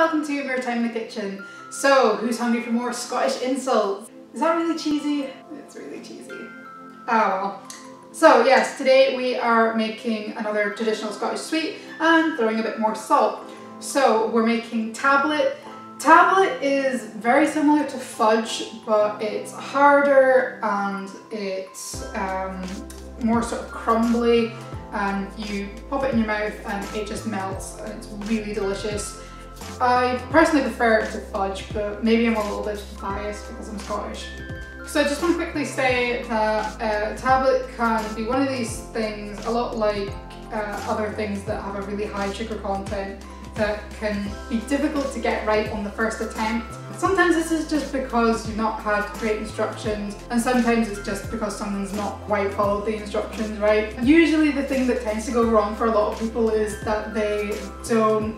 welcome to Your Time in the Kitchen. So, who's hungry for more Scottish insults? Is that really cheesy? It's really cheesy. Oh well. So yes, today we are making another traditional Scottish sweet and throwing a bit more salt. So we're making tablet. Tablet is very similar to fudge, but it's harder and it's more sort of crumbly, and you pop it in your mouth and it just melts and it's really delicious. I personally prefer it to fudge, but maybe I'm a little bit biased because I'm Scottish. So I just want to quickly say that tablet can be one of these things, a lot like other things that have a really high sugar content, that can be difficult to get right on the first attempt. Sometimes this is just because you've not had great instructions, and sometimes it's just because someone's not quite followed the instructions right. Usually the thing that tends to go wrong for a lot of people is that they don't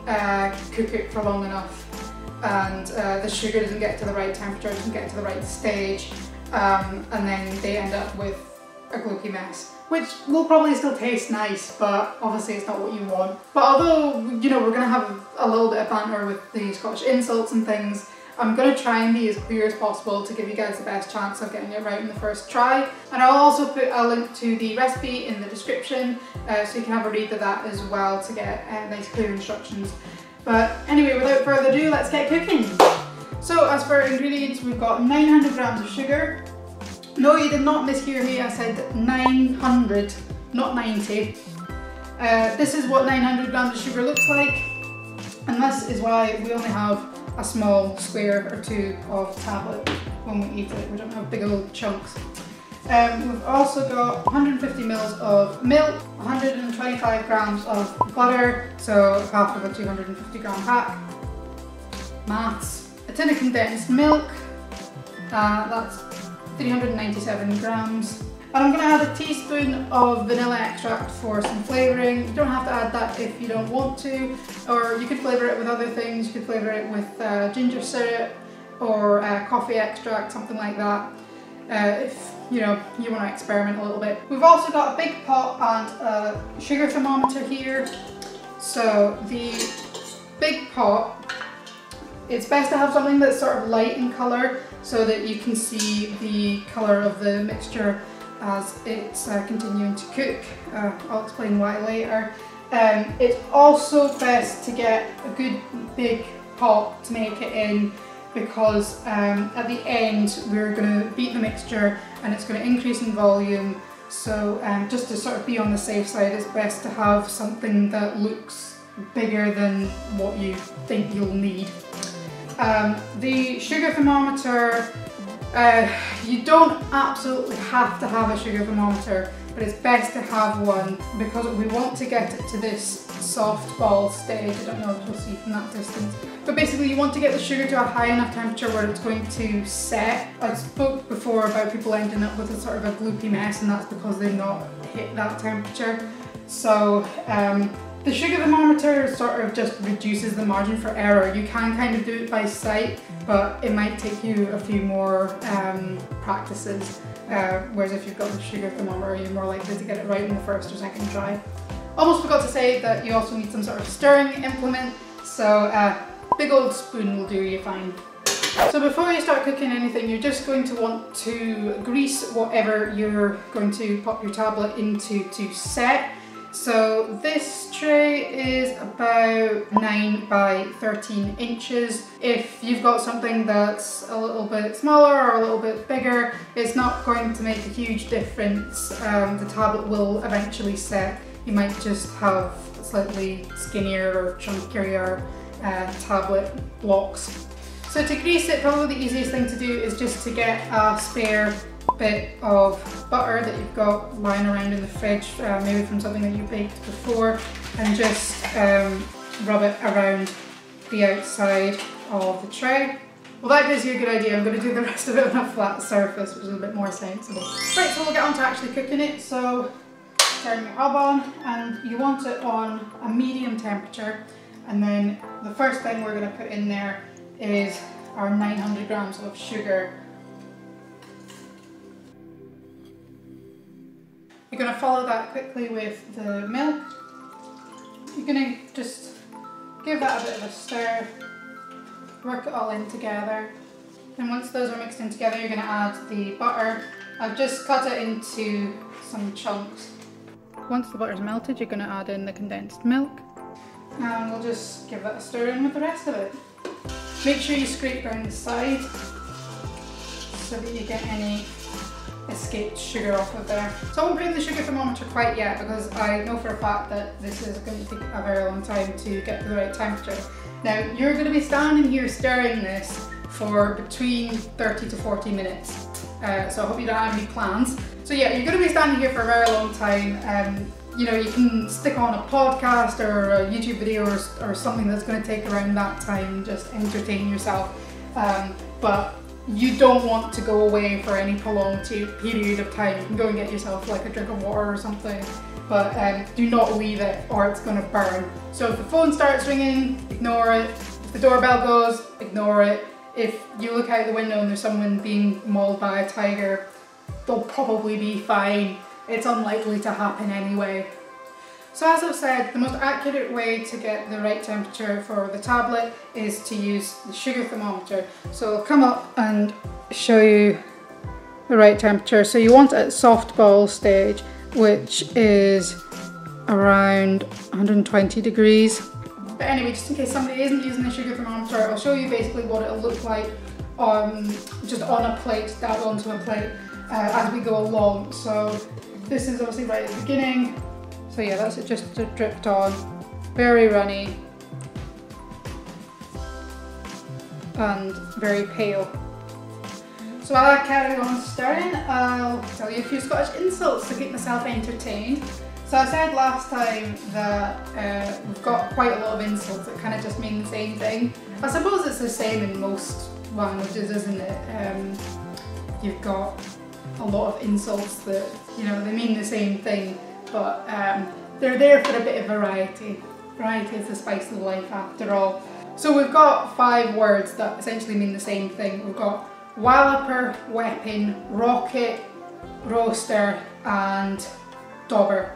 cook it for long enough, and the sugar doesn't get to the right temperature, doesn't get to the right stage, and then they end up with a gloopy mess, which will probably still taste nice, but obviously it's not what you want. But although, you know, we're going to have a little bit of banter with the Scottish insults and things, I'm going to try and be as clear as possible to give you guys the best chance of getting it right in the first try. And I'll also put a link to the recipe in the description, so you can have a read of that as well to get nice clear instructions. But anyway, without further ado, let's get cooking. So as for ingredients, we've got 900 grams of sugar. No, you did not mishear me, I said 900, not 90. This is what 900 grams of sugar looks like, and this is why we only have a small square or two of tablet when we eat it. We don't have big old chunks. We've also got 150 mils of milk, 125 grams of butter, so half of a 250 gram pack. Maths. A tin of condensed milk, that's 397 grams. And I'm going to add a teaspoon of vanilla extract for some flavouring. You don't have to add that if you don't want to, or you could flavour it with other things. You could flavour it with ginger syrup or coffee extract, something like that, if you know you want to experiment a little bit. We've also got a big pot and a sugar thermometer here. So the big pot, it's best to have something that's sort of light in colour so that you can see the colour of the mixture as it's continuing to cook. I'll explain why later. It's also best to get a good big pot to make it in, because at the end we're going to beat the mixture and it's going to increase in volume. So just to sort of be on the safe side, it's best to have something that looks bigger than what you think you'll need. The sugar thermometer, you don't absolutely have to have a sugar thermometer, but it's best to have one because we want to get it to this soft ball stage. I don't know if you'll see from that distance. But basically you want to get the sugar to a high enough temperature where it's going to set. I spoke before about people ending up with a sort of a gloopy mess, and that's because they've not hit that temperature. So the sugar thermometer sort of just reduces the margin for error. You can kind of do it by sight, but it might take you a few more practices, whereas if you've got the sugar thermometer, you're more likely to get it right in the first or second try. Almost forgot to say that you also need some sort of stirring implement, so a big old spoon will do you fine. So before you start cooking anything, you're just going to want to grease whatever you're going to pop your tablet into to set. So this tray is about 9 by 13 inches. If you've got something that's a little bit smaller or a little bit bigger, it's not going to make a huge difference. The tablet will eventually set. You might just have slightly skinnier or chunkier tablet blocks. So to grease it, probably the easiest thing to do is just to get a spare bit of butter that you've got lying around in the fridge, maybe from something that you baked before, and just rub it around the outside of the tray. Well, that gives you a good idea. I'm going to do the rest of it on a flat surface, which is a bit more sensible. Right, so we'll get on to actually cooking it. So turn your hob on, and you want it on a medium temperature, and then the first thing we're going to put in there is our 900 grams of sugar. You're going to follow that quickly with the milk. You're going to just give that a bit of a stir, work it all in together. And once those are mixed in together, you're going to add the butter. I've just cut it into some chunks. Once the butter's melted, you're going to add in the condensed milk. And we'll just give that a stir in with the rest of it. Make sure you scrape around the side so that you get any escaped sugar off of there. So I won't put in the sugar thermometer quite yet because I know for a fact that this is going to take a very long time to get to the right temperature. Now you're going to be standing here stirring this for between 30 to 40 minutes. So I hope you don't have any plans. So yeah, you're going to be standing here for a very long time. You know, you can stick on a podcast or a YouTube video or something that's going to take around that time, just entertain yourself. But you don't want to go away for any prolonged period of time. You can go and get yourself like a drink of water or something, but do not leave it or it's going to burn. So if the phone starts ringing, ignore it. If the doorbell goes, ignore it. If you look out the window and there's someone being mauled by a tiger, they'll probably be fine. It's unlikely to happen anyway. So as I've said, the most accurate way to get the right temperature for the tablet is to use the sugar thermometer. So I'll come up and show you the right temperature. So you want it at soft ball stage, which is around 120 degrees. But anyway, just in case somebody isn't using the sugar thermometer, I'll show you basically what it'll look like just on a plate, dabbed onto a plate as we go along. So this is obviously right at the beginning. So yeah, that's it, just dripped on, very runny and very pale. So while I carry on stirring, I'll tell you a few Scottish insults to keep myself entertained. So I said last time that we've got quite a lot of insults that kind of just mean the same thing. I suppose it's the same in most languages, isn't it? You've got a lot of insults that, you know, they mean the same thing, but they're there for a bit of variety. Variety is the spice of life after all. So we've got 5 words that essentially mean the same thing. We've got walloper, weapon, rocket, roaster and dobber.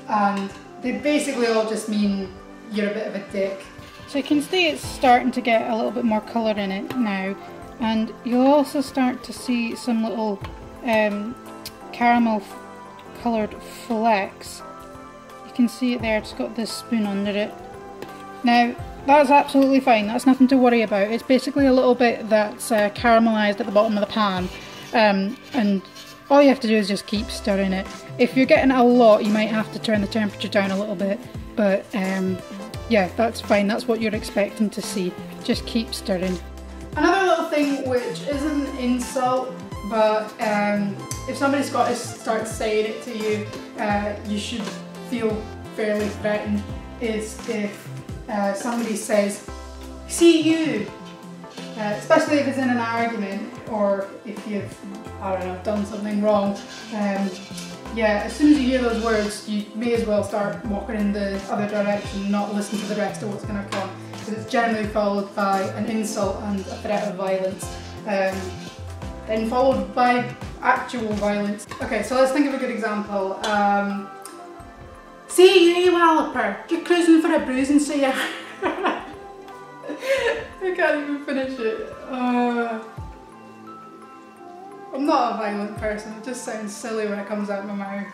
And they basically all just mean you're a bit of a dick. So you can see it's starting to get a little bit more colour in it now, and you'll also start to see some little caramel coloured flecks. You can see it there, it's got this spoon under it. Now that's absolutely fine, that's nothing to worry about. It's basically a little bit that's caramelised at the bottom of the pan, and all you have to do is just keep stirring it. If you're getting a lot, you might have to turn the temperature down a little bit, but yeah, that's fine, that's what you're expecting to see. Just keep stirring. Another little thing which isn't an insult, but if somebody Scottish starts saying it to you, you should feel fairly threatened, is if somebody says, "See you," especially if it's in an argument or if you've, I don't know, done something wrong. Yeah, as soon as you hear those words, you may as well start walking in the other direction, not listen to the rest of what's going to come, because it's generally followed by an insult and a threat of violence, then followed by actual violence. Okay, so let's think of a good example. "See you, you walloper, you're cruising for a bruising, so you..." I can't even finish it. I'm not a violent person, it just sounds silly when it comes out of my mouth.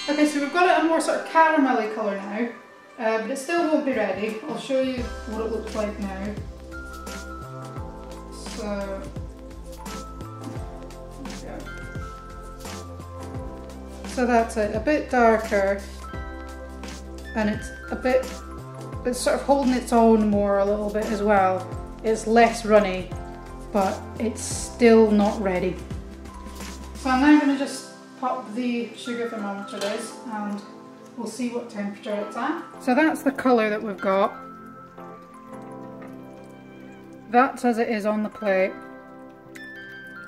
Okay, so we've got it a more sort of caramelly colour now, but it still won't be ready. I'll show you what it looks like now. So, there we go. So that's it, a bit darker, and it's sort of holding its own more a little bit as well. It's less runny, but it's still not ready. So I'm now going to just pop the sugar thermometer is, and we'll see what temperature it's at. So that's the colour that we've got. That's as it is on the plate,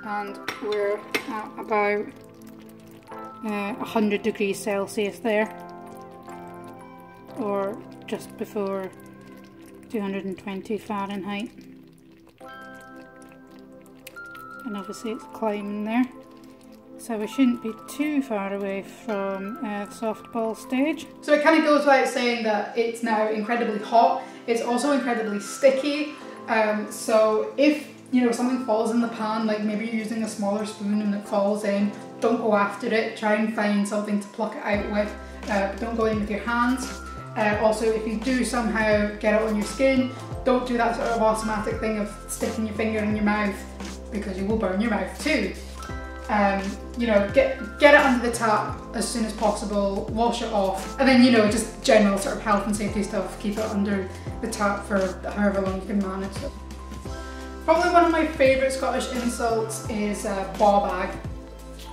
and we're at about 100 degrees Celsius there, or just before 220 Fahrenheit. And obviously it's climbing there, so we shouldn't be too far away from the soft ball stage. So it kind of goes without saying that it's now incredibly hot. It's also incredibly sticky, So if something falls in the pan, like maybe you're using a smaller spoon and it falls in, don't go after it. Try and find something to pluck it out with. Don't go in with your hands. Also, if you do somehow get it on your skin, don't do that sort of automatic thing of sticking your finger in your mouth, because you will burn your mouth too. Get it under the tap as soon as possible, wash it off, and then just general sort of health and safety stuff, keep it under the tap for however long you can manage it. Probably one of my favourite Scottish insults is ball bag.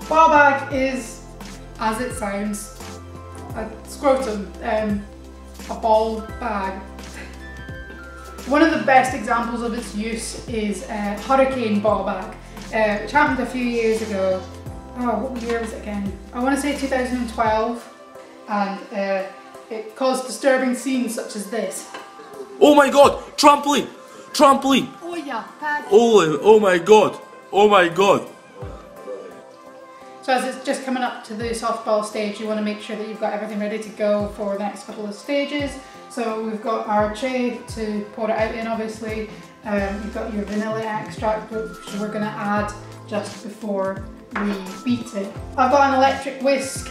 Ball bag is, as it sounds, a scrotum, a ball bag. One of the best examples of its use is hurricane ball bag, which happened a few years ago. Oh, what year was it again? I want to say 2012, and it caused disturbing scenes such as this. Oh my god! Trampoline! Trampoline! Oh yeah, oh my god! Oh my god! So as it's just coming up to the softball stage, you want to make sure that you've got everything ready to go for the next couple of stages. So we've got our tray to pour it out in, obviously. You've got your vanilla extract, which we're going to add just before we beat it. I've got an electric whisk.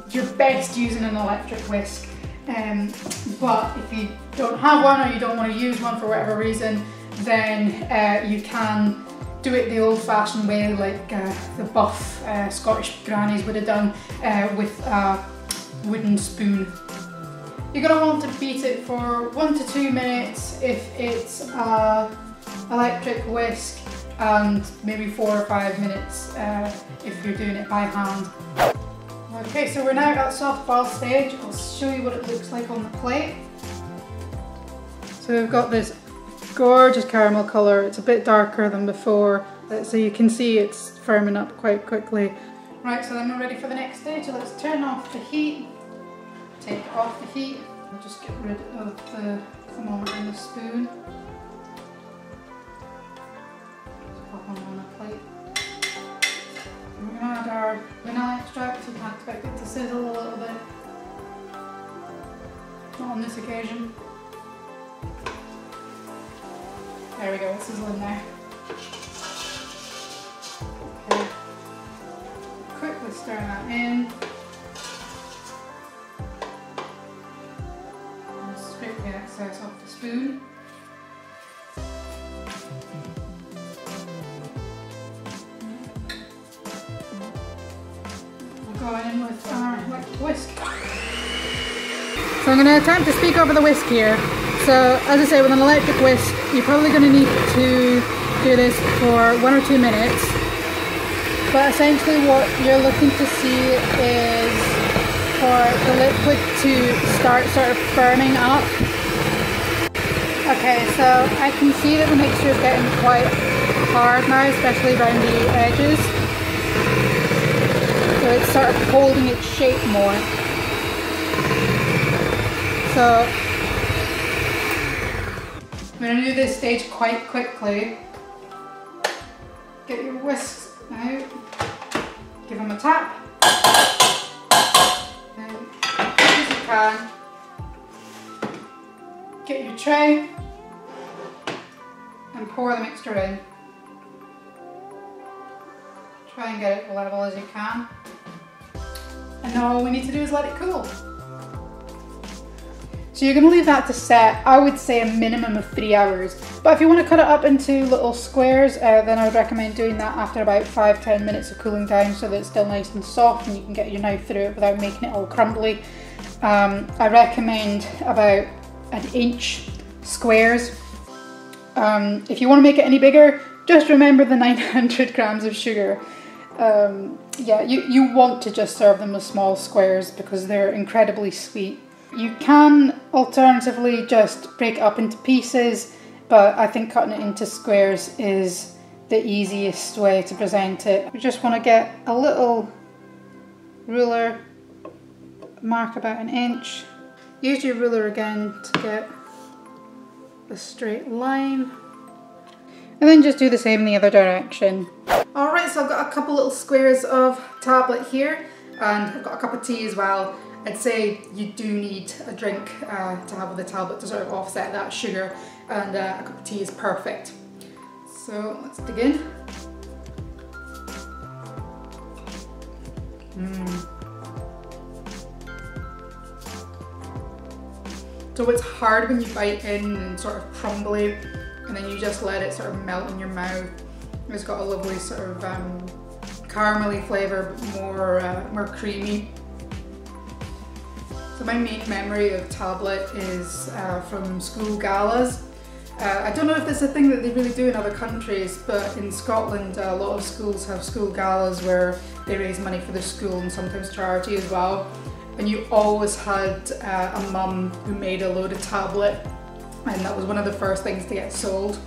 You're best using an electric whisk. But if you don't have one, or you don't want to use one for whatever reason, then you can do it the old-fashioned way, like the buff Scottish grannies would have done, with a wooden spoon. You're going to want to beat it for 1 to 2 minutes if it's an electric whisk, and maybe 4 or 5 minutes if you're doing it by hand. Okay, so we're now at softball stage. I'll show you what it looks like on the plate. So we've got this gorgeous caramel colour. It's a bit darker than before, so you can see it's firming up quite quickly. Right, so then we're ready for the next stage. So let's turn off the heat, take off the heat. We'll just get rid of the thermometer and the spoon. Just pop them on a plate. And we're going to add our vanilla extract. You can expect it to sizzle a little bit. Not on this occasion. There we go, it's sizzling now. Okay. Quickly stir that in. And scrape the excess off the spoon. We'll go in with our electric whisk. So I'm going to attempt to speak over the whisk here. So as I say, with an electric whisk, you're probably going to need to do this for 1 or 2 minutes. But essentially what you're looking to see is for the liquid to start sort of firming up. Okay, so I can see that the mixture is getting quite hard now, especially around the edges. So it's sort of holding its shape more. So I'm going to do this stage quite quickly. Get your whisks out, give them a tap, and as quick as you can, get your tray and pour the mixture in. Try and get it level as you can. And now all we need to do is let it cool. So you're going to leave that to set, I would say, a minimum of 3 hours. But if you want to cut it up into little squares, then I would recommend doing that after about 5–10 minutes of cooling down, so that it's still nice and soft and you can get your knife through it without making it all crumbly. I recommend about 1-inch squares. If you want to make it any bigger, just remember the 900 grams of sugar. Yeah, you want to just serve them as small squares because they're incredibly sweet. You can alternatively just break it up into pieces, but I think cutting it into squares is the easiest way to present it. We just want to get a little ruler, mark about 1 inch. Use your ruler again to get a straight line. And then just do the same in the other direction. Alright, so I've got a couple little squares of tablet here, and I've got a cup of tea as well. I'd say you do need a drink to have with the tablet to sort of offset that sugar. and a cup of tea is perfect. So let's dig in. So it's hard when you bite in and sort of crumbly, and then you just let it sort of melt in your mouth. It's got a lovely sort of caramelly flavour, but more creamy. So my main memory of tablet is from school galas. I don't know if this is a thing that they really do in other countries, but in Scotland a lot of schools have school galas where they raise money for the school and sometimes charity as well. And you always had a mum who made a load of tablet, and that was one of the first things to get sold.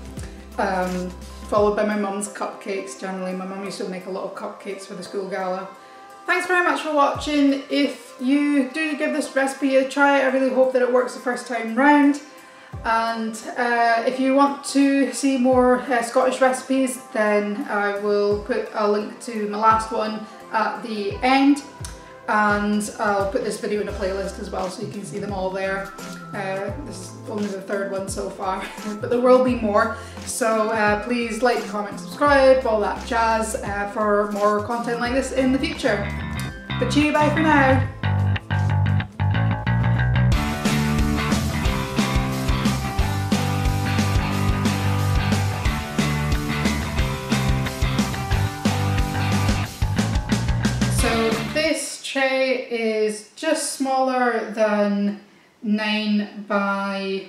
Followed by my mum's cupcakes. Generally, my mum used to make a lot of cupcakes for the school gala. Thanks very much for watching. If you do give this recipe a try, I really hope that it works the first time round. And if you want to see more Scottish recipes, then I will put a link to my last one at the end. And I'll put this video in a playlist as well so you can see them all there. This is only the third one so far, but there will be more. So please like, comment, subscribe, all that jazz for more content like this in the future. But cheerio, bye for now. This tray is just smaller than 9 by